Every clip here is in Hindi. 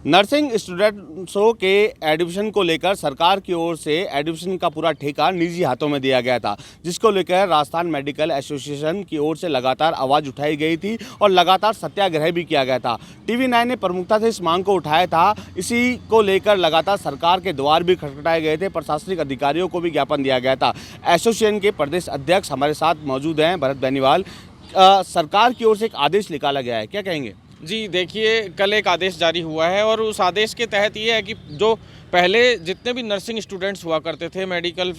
नर्सिंग स्टूडेंट्सों के एडमिशन को लेकर सरकार की ओर से एडमिशन का पूरा ठेका निजी हाथों में दिया गया था, जिसको लेकर राजस्थान मेडिकल एसोसिएशन की ओर से लगातार आवाज़ उठाई गई थी और लगातार सत्याग्रह भी किया गया था। TV9 ने प्रमुखता से इस मांग को उठाया था। इसी को लेकर लगातार सरकार के द्वार भी खटखटाए गए थे, प्रशासनिक अधिकारियों को भी ज्ञापन दिया गया था। एसोसिएशन के प्रदेश अध्यक्ष हमारे साथ मौजूद हैं, भरत बेनीवाल। सरकार की ओर से एक आदेश निकाला गया है, क्या कहेंगे? जी देखिए, कल एक आदेश जारी हुआ है और उस आदेश के तहत ये है कि जो पहले जितने भी नर्सिंग स्टूडेंट्स हुआ करते थे मेडिकल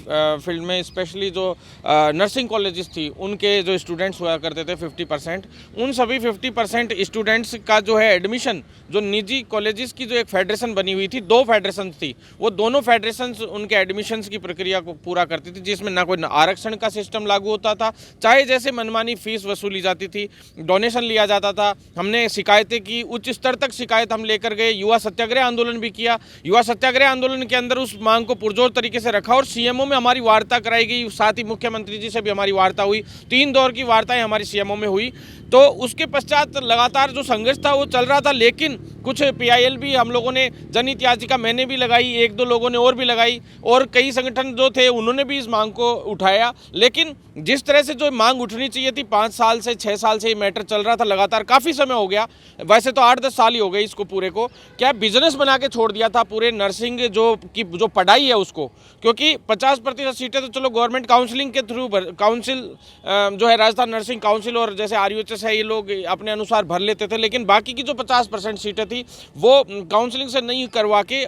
फील्ड में, स्पेशली जो नर्सिंग कॉलेजेस थी उनके जो स्टूडेंट्स हुआ करते थे 50%, उन सभी 50% स्टूडेंट्स का जो है एडमिशन, जो निजी कॉलेजेस की जो एक फेडरेशन बनी हुई थी, 2 फेडरेशन थी, वो दोनों फेडरेशंस उनके एडमिशन्स की प्रक्रिया को पूरा करती थी, जिसमें ना कोई आरक्षण का सिस्टम लागू होता था, चाहे जैसे मनमानी फीस वसूली जाती थी, डोनेशन लिया जाता था। हमने शिकायतें की, उच्च स्तर तक शिकायत हम लेकर गए, युवा सत्याग्रह आंदोलन भी किया। युवा सत्याग्रह आंदोलन के अंदर उस मांग को पुरजोर तरीके से रखा और सीएमओ में हमारी वार्ता कराई गई, साथ ही मुख्यमंत्री जी से भी हमारी वार्ता हुई। 3 दौर की वार्ताएं हमारी सीएमओ में हुई। तो उसके पश्चात लगातार जो संघर्ष था वो चल रहा था, लेकिन कुछ PIL भी हम लोगों ने, जनहित याचिका मैंने भी लगाई, 1-2 लोगों ने और भी लगाई, और कई संगठन जो थे उन्होंने भी इस मांग को उठाया। लेकिन जिस तरह से जो मांग उठनी चाहिए थी, 5 साल से 6 साल से ये मैटर चल रहा था लगातार, काफ़ी समय हो गया, वैसे तो 8-10 साल ही हो गए इसको पूरे को, क्या बिजनेस बना के छोड़ दिया था पूरे नर्सिंग जो पढ़ाई है उसको। क्योंकि 50% सीटें तो चलो गवर्नमेंट काउंसलिंग के थ्रू काउंसिल जो है राजस्थान नर्सिंग काउंसिल और जैसे RUHS है, ये लोग अपने अनुसार भर लेते थे, लेकिन बाकी की जो 50% सीटें थी वो काउंसलिंग से नहीं करवा के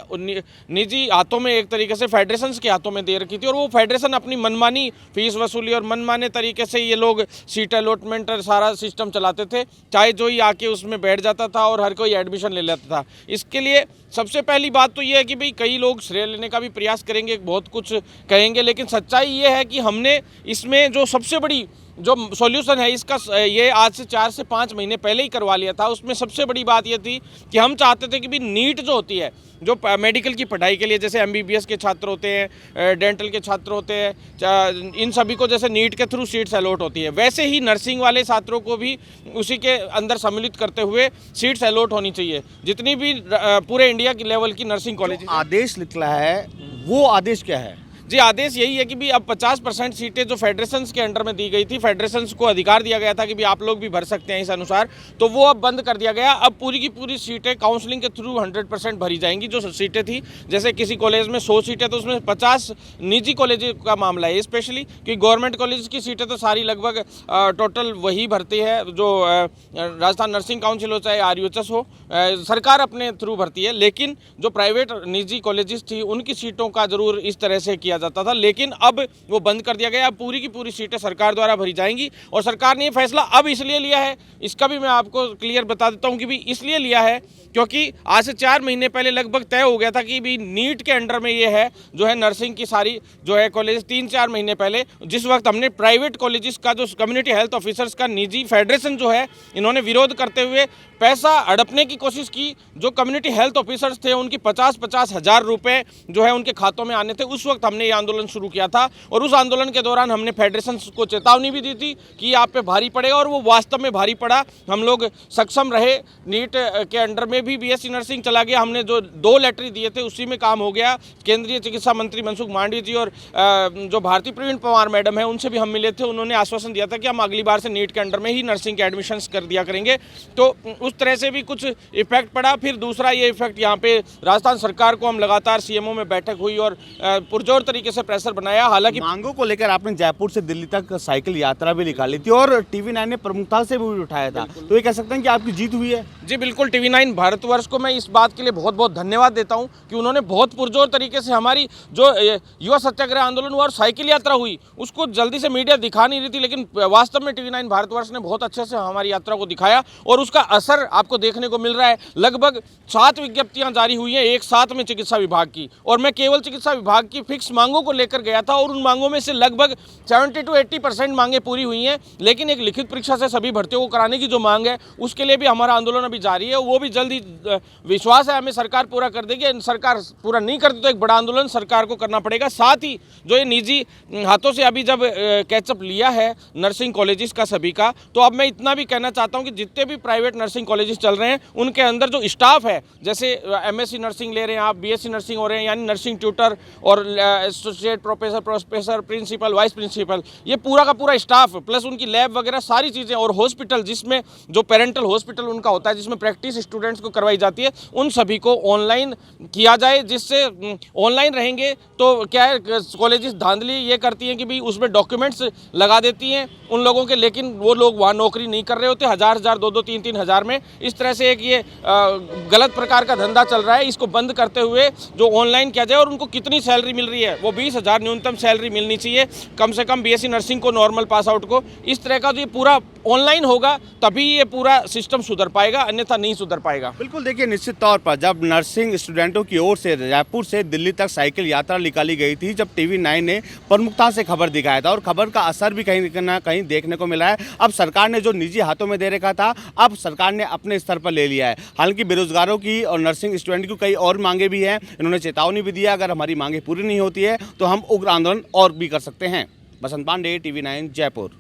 निजी हाथों में, एक तरीके से फेडरेशंस के हाथों में दे रखी थी, और वो फेडरेशन अपनी मनमानी फीस वसूली और मनमाने तरीके से ये लोग सीट अलॉटमेंट और सारा सिस्टम चलाते थे, चाहे जो ही आके उसमें बैठ जाता था और हर कोई एडमिशन ले लेता था। इसके लिए सबसे पहली बात तो ये है कि भाई कई लोग श्रेय लेने का भी प्रयास करेंगे, बहुत कुछ कहेंगे, लेकिन सच्चाई ये है कि हमने इसमें जो सबसे बड़ी जो सॉल्यूशन है इसका, ये आज से 4 से 5 महीने पहले ही करवा लिया था। उसमें सबसे बड़ी बात ये थी कि हम चाहते थे कि भी नीट जो होती है, जो मेडिकल की पढ़ाई के लिए, जैसे MBBS के छात्र होते हैं, डेंटल के छात्र होते हैं, इन सभी को जैसे नीट के थ्रू सीट्स अलॉट होती है, वैसे ही नर्सिंग वाले छात्रों को भी उसी के अंदर सम्मिलित करते हुए सीट्स अलॉट होनी चाहिए, जितनी भी पूरे इंडिया की लेवल की नर्सिंग कॉलेज। आदेश निकला है, वो आदेश क्या है? जी, आदेश यही है कि भी अब 50% सीटें जो फेडरेशंस के अंडर में दी गई थी, फेडरेशंस को अधिकार दिया गया था कि भी आप लोग भी भर सकते हैं इस अनुसार, तो वो अब बंद कर दिया गया। अब पूरी की पूरी सीटें काउंसलिंग के थ्रू 100% भरी जाएंगी। जो सीटें थी, जैसे किसी कॉलेज में 100 सीटें, तो उसमें 50 निजी कॉलेज का मामला है स्पेशली, क्योंकि गवर्नमेंट कॉलेज की सीटें तो सारी लगभग टोटल वही भरती है, जो राजस्थान नर्सिंग काउंसिल हो चाहे RUHS हो, सरकार अपने थ्रू भरती है। लेकिन जो प्राइवेट निजी कॉलेजेस थी उनकी सीटों का जरूर इस तरह से किया जाता था, लेकिन अब वो बंद कर दिया गया। अब पूरी की पूरी सीटें सरकार द्वारा भरी जाएंगी, और सरकार ने ये फैसला अब इसलिए लिया है, इसका भी मैं आपको क्लियर बता देता हूं कि भी इसलिए लिया है क्योंकि आज से 4 महीने पहले लगभग तय हो गया था कि भी नीट के अंडर में ये है जो है नर्सिंग की सारी जो है कॉलेज। 3-4 महीने पहले जिस वक्त हमने प्राइवेट कॉलेजेस का जो कम्युनिटी हेल्थ ऑफिसर्स का निजी फेडरेशन जो है, इन्होंने विरोध करते हुए पैसा हड़पने की कोशिश की। जो कम्युनिटी हेल्थ ऑफिसर्स थे उनकी 50-50 हज़ार रुपये जो है उनके खातों में आने थे, उस वक्त हमने ये आंदोलन शुरू किया था, और उस आंदोलन के दौरान हमने फेडरेशन को चेतावनी भी दी थी कि आप पे भारी पड़ेगा, और वो वास्तव में भारी पड़ा। हम लोग सक्षम रहे, नीट के अंडर में भी BSc नर्सिंग चला गया। हमने जो 2 लेटर दिए थे उसी में काम हो गया। केंद्रीय चिकित्सा मंत्री मनसुख मांडविया जी और जो भारती प्रवीण पवार मैडम है उनसे भी हम मिले थे, उन्होंने आश्वासन दिया था कि हम अगली बार से नीट के अंडर में ही नर्सिंग के एडमिशन्स कर दिया करेंगे। तो उस तरह से भी कुछ इफेक्ट पड़ा। फिर दूसरा ये इफेक्ट, यहाँ पे राजस्थान सरकार को हम लगातार CMO में बैठक हुई और पुरजोर तरीके से प्रेशर बनाया। हालांकि मांगों को लेकर आपने जयपुर से दिल्ली तक साइकिल यात्रा भी निकाली थी और TV9 ने प्रमुखता से भी उठाया था, तो ये कह सकते हैं कि आपकी जीत हुई है? जी बिल्कुल, TV9 भारतवर्ष को मैं इस बात के लिए बहुत बहुत धन्यवाद देता हूं कि उन्होंने बहुत पुरजोर तरीके से हमारी जो युवा सत्याग्रह आंदोलन हुआ और साइकिल यात्रा हुई, उसको जल्दी से मीडिया दिखा नहीं रही थी, लेकिन वास्तव में TV9 भारतवर्ष ने बहुत अच्छे से हमारी यात्रा को दिखाया, और उसका असर आपको देखने को मिल रहा है। लगभग 7 विज्ञप्तियां जारी हुई हैं एक साथ में चिकित्सा विभाग की, और मैं केवल चिकित्सा विभाग की फिक्स मांग मांगों को लेकर गया था और उन मांगों में से लगभग 70 to 80% मांगें पूरी हुई हैं। लेकिन एक लिखित परीक्षा से सभी भर्तियों को कराने की जो मांग है उसके लिए भी हमारा आंदोलन अभी जारी है। वो भी जल्द ही विश्वास है हमें सरकार पूरा कर देगी। सरकार पूरा नहीं करती तो एक बड़ा आंदोलन सरकार को करना पड़ेगा। साथ ही जो ये निजी हाथों से अभी जब कैचअप लिया है नर्सिंग कॉलेजेस का सभी का, तो अब मैं इतना भी कहना चाहता हूं कि जितने भी प्राइवेट नर्सिंग कॉलेजेस चल रहे हैं उनके अंदर जो स्टाफ है, जैसे एमएससी नर्सिंग ले रहे हैं आप, बीएससी नर्सिंग हो रहे हैं, यानी नर्सिंग ट्यूटर और associate professor principal vice principal, ये पूरा का पूरा स्टाफ प्लस उनकी लैब वगैरह सारी चीज़ें, और हॉस्पिटल जिसमें जो पेरेंटल हॉस्पिटल उनका होता है जिसमें प्रैक्टिस स्टूडेंट्स को करवाई जाती है, उन सभी को ऑनलाइन किया जाए। जिससे ऑनलाइन रहेंगे तो क्या है, कॉलेजेस धांधली ये करती हैं कि भाई उसमें डॉक्यूमेंट्स लगा देती हैं उन लोगों के, लेकिन वो लोग वहाँ नौकरी नहीं कर रहे होते, हज़ार 2-3 हज़ार में। इस तरह से एक ये गलत प्रकार का धंधा चल रहा है। इसको बंद करते हुए जो ऑनलाइन किया जाए, और उनको कितनी सैलरी मिल रही है वो 20,000 न्यूनतम सैलरी मिलनी चाहिए कम से कम बीएससी नर्सिंग को, नॉर्मल पास आउट को। इस तरह का जो ये पूरा ऑनलाइन होगा तभी ये पूरा सिस्टम सुधर पाएगा, अन्यथा नहीं सुधर पाएगा। बिल्कुल, देखिए निश्चित तौर पर जब नर्सिंग स्टूडेंटों की ओर से रायपुर से दिल्ली तक साइकिल यात्रा निकाली गई थी, जब TV9 ने प्रमुखता से खबर दिखाया था और खबर का असर भी कहीं ना कहीं देखने को मिला है। अब सरकार ने जो निजी हाथों में दे रखा था, अब सरकार ने अपने स्तर पर ले लिया है। हालांकि बेरोजगारों की और नर्सिंग स्टूडेंट की कई और मांगे भी हैं। इन्होंने चेतावनी भी दिया, अगर हमारी मांगे पूरी नहीं होती है तो हम उग्र आंदोलन और भी कर सकते हैं। बसंत पांडे, TV9 जयपुर।